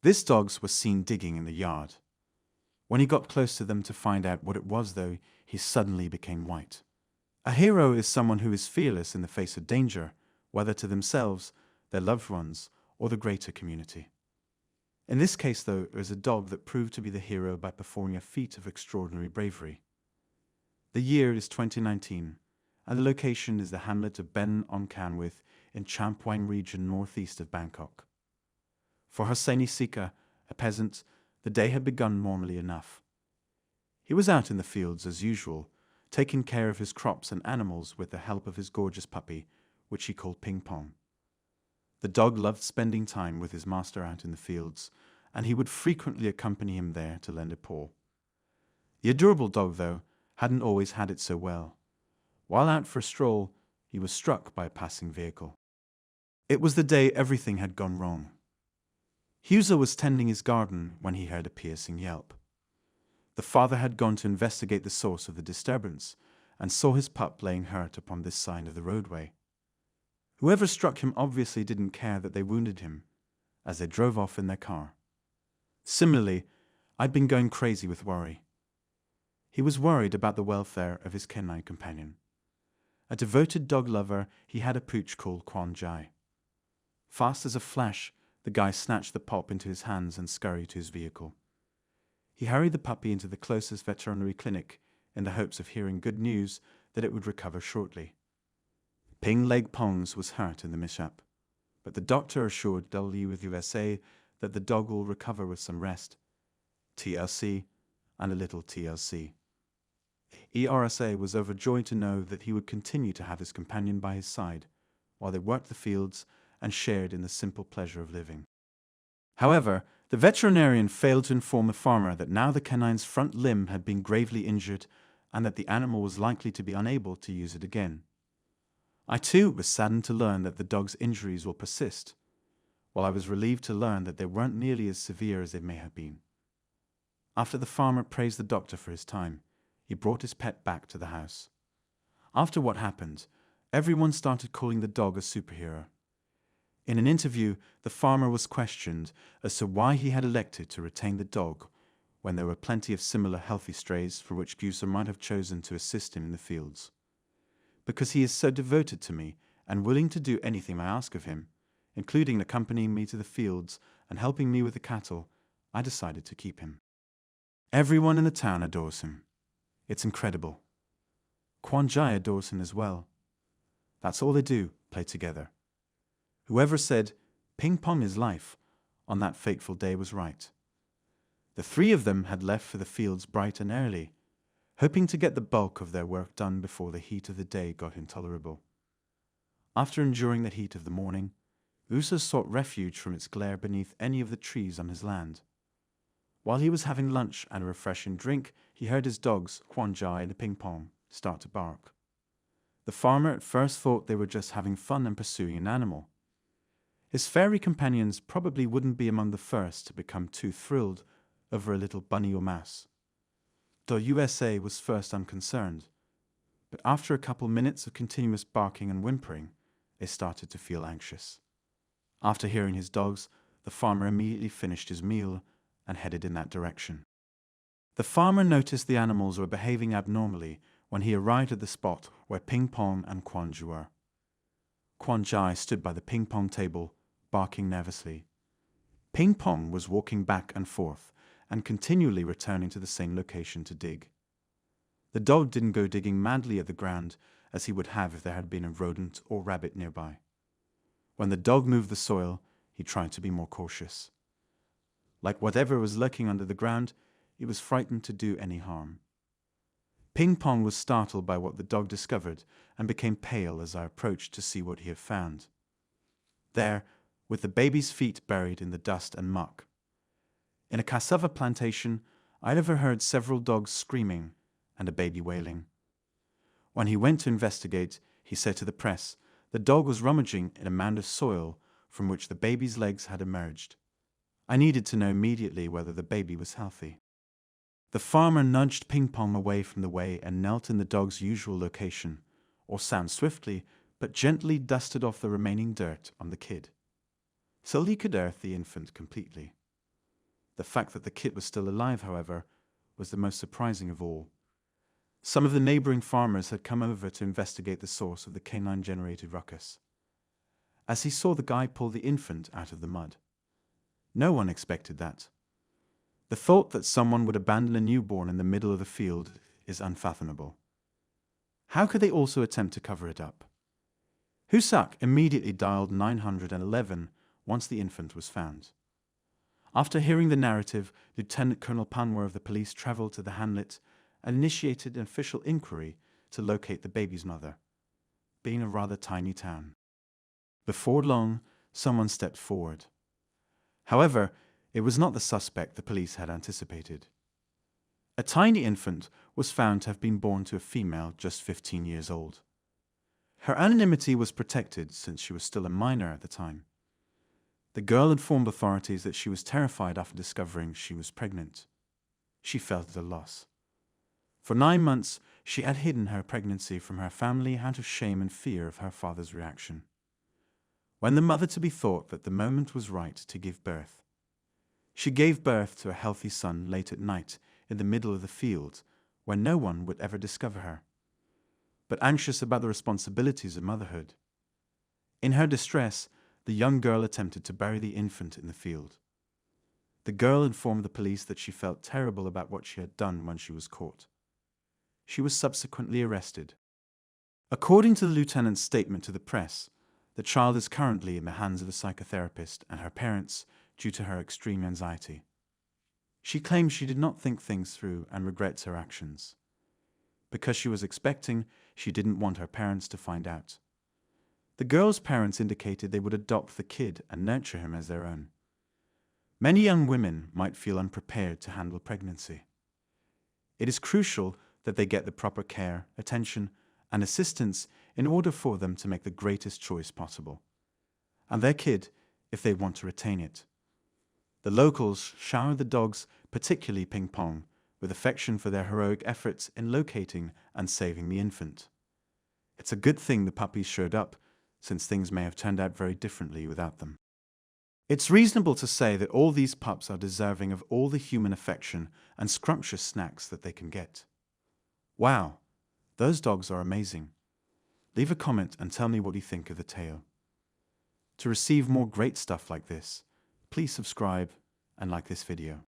This dog was seen digging in the yard. When he got close to them to find out what it was, though, he suddenly became white. A hero is someone who is fearless in the face of danger, whether to themselves, their loved ones, or the greater community. In this case, though, it was a dog that proved to be the hero by performing a feat of extraordinary bravery. The year is 2019, and the location is the hamlet of Ben on Canwith in Champwine region northeast of Bangkok. For Hosseini Sika, a peasant, the day had begun normally enough. He was out in the fields as usual, taking care of his crops and animals with the help of his gorgeous puppy, which he called Ping Pong. The dog loved spending time with his master out in the fields, and he would frequently accompany him there to lend a paw. The adorable dog, though, hadn't always had it so well. While out for a stroll, he was struck by a passing vehicle. It was the day everything had gone wrong. Husa was tending his garden when he heard a piercing yelp. The father had gone to investigate the source of the disturbance and saw his pup laying hurt upon this side of the roadway. Whoever struck him obviously didn't care that they wounded him, as they drove off in their car. Similarly, I'd been going crazy with worry. He was worried about the welfare of his canine companion. A devoted dog lover, he had a pooch called Quan Jai. Fast as a flash, the guy snatched the pup into his hands and scurried to his vehicle. He hurried the puppy into the closest veterinary clinic in the hopes of hearing good news that it would recover shortly. Ping Leg Pongs was hurt in the mishap, but the doctor assured WUSA that the dog will recover with some rest, TLC, and a little TLC. ERSA was overjoyed to know that he would continue to have his companion by his side while they worked the fields and shared in the simple pleasure of living. However, the veterinarian failed to inform the farmer that now the canine's front limb had been gravely injured and that the animal was likely to be unable to use it again. I too was saddened to learn that the dog's injuries will persist, while I was relieved to learn that they weren't nearly as severe as they may have been. After the farmer praised the doctor for his time, he brought his pet back to the house. After what happened, everyone started calling the dog a superhero. In an interview, the farmer was questioned as to why he had elected to retain the dog when there were plenty of similar healthy strays for which Gusa might have chosen to assist him in the fields. Because he is so devoted to me and willing to do anything I ask of him, including accompanying me to the fields and helping me with the cattle, I decided to keep him. Everyone in the town adores him. It's incredible. Quan Jai adores him as well. That's all they do, play together. Whoever said, "Ping Pong is life," on that fateful day was right. The three of them had left for the fields bright and early, hoping to get the bulk of their work done before the heat of the day got intolerable. After enduring the heat of the morning, Usa sought refuge from its glare beneath any of the trees on his land. While he was having lunch and a refreshing drink, he heard his dogs, Quan Jai and Ping Pong, start to bark. The farmer at first thought they were just having fun and pursuing an animal. His fairy companions probably wouldn't be among the first to become too thrilled over a little bunny or mouse. The USA was first unconcerned, but after a couple minutes of continuous barking and whimpering, they started to feel anxious. After hearing his dogs, the farmer immediately finished his meal and headed in that direction. The farmer noticed the animals were behaving abnormally when he arrived at the spot where Ping Pong and Quan Jai were. Quan Jai stood by the ping pong table, barking nervously. Ping Pong was walking back and forth and continually returning to the same location to dig. The dog didn't go digging madly at the ground as he would have if there had been a rodent or rabbit nearby. When the dog moved the soil, he tried to be more cautious. Like whatever was lurking under the ground, he was frightened to do any harm. Ping Pong was startled by what the dog discovered and became pale as I approached to see what he had found. There, with the baby's feet buried in the dust and muck. In a cassava plantation, I'd overheard several dogs screaming and a baby wailing. When he went to investigate, he said to the press, the dog was rummaging in a mound of soil from which the baby's legs had emerged. I needed to know immediately whether the baby was healthy. The farmer nudged Ping Pong away from the way and knelt in the dog's usual location, or sound swiftly, but gently dusted off the remaining dirt on the kid, so he could earth the infant completely. The fact that the kid was still alive, however, was the most surprising of all. Some of the neighboring farmers had come over to investigate the source of the canine-generated ruckus. As he saw the guy pull the infant out of the mud. No one expected that. The thought that someone would abandon a newborn in the middle of the field is unfathomable. How could they also attempt to cover it up? Husak immediately dialed 911 once the infant was found. After hearing the narrative, Lieutenant Colonel Panwer of the police traveled to the hamlet and initiated an official inquiry to locate the baby's mother, being a rather tiny town. Before long, someone stepped forward. However, it was not the suspect the police had anticipated. A tiny infant was found to have been born to a female just 15 years old. Her anonymity was protected since she was still a minor at the time. The girl informed authorities that she was terrified after discovering she was pregnant. She felt at a loss. For 9 months, she had hidden her pregnancy from her family out of shame and fear of her father's reaction. When the mother-to-be thought that the moment was right to give birth, she gave birth to a healthy son late at night in the middle of the field where no one would ever discover her, but anxious about the responsibilities of motherhood. In her distress, the young girl attempted to bury the infant in the field. The girl informed the police that she felt terrible about what she had done when she was caught. She was subsequently arrested. According to the lieutenant's statement to the press, the child is currently in the hands of a psychotherapist and her parents due to her extreme anxiety. She claims she did not think things through and regrets her actions. Because she was expecting, she didn't want her parents to find out. The girl's parents indicated they would adopt the kid and nurture him as their own. Many young women might feel unprepared to handle pregnancy. It is crucial that they get the proper care, attention, and assistance in order for them to make the greatest choice possible, and their kid if they want to retain it. The locals showered the dogs, particularly Ping Pong, with affection for their heroic efforts in locating and saving the infant. It's a good thing the puppies showed up, since things may have turned out very differently without them. It's reasonable to say that all these pups are deserving of all the human affection and scrumptious snacks that they can get. Wow, those dogs are amazing. Leave a comment and tell me what you think of the tale. To receive more great stuff like this, please subscribe and like this video.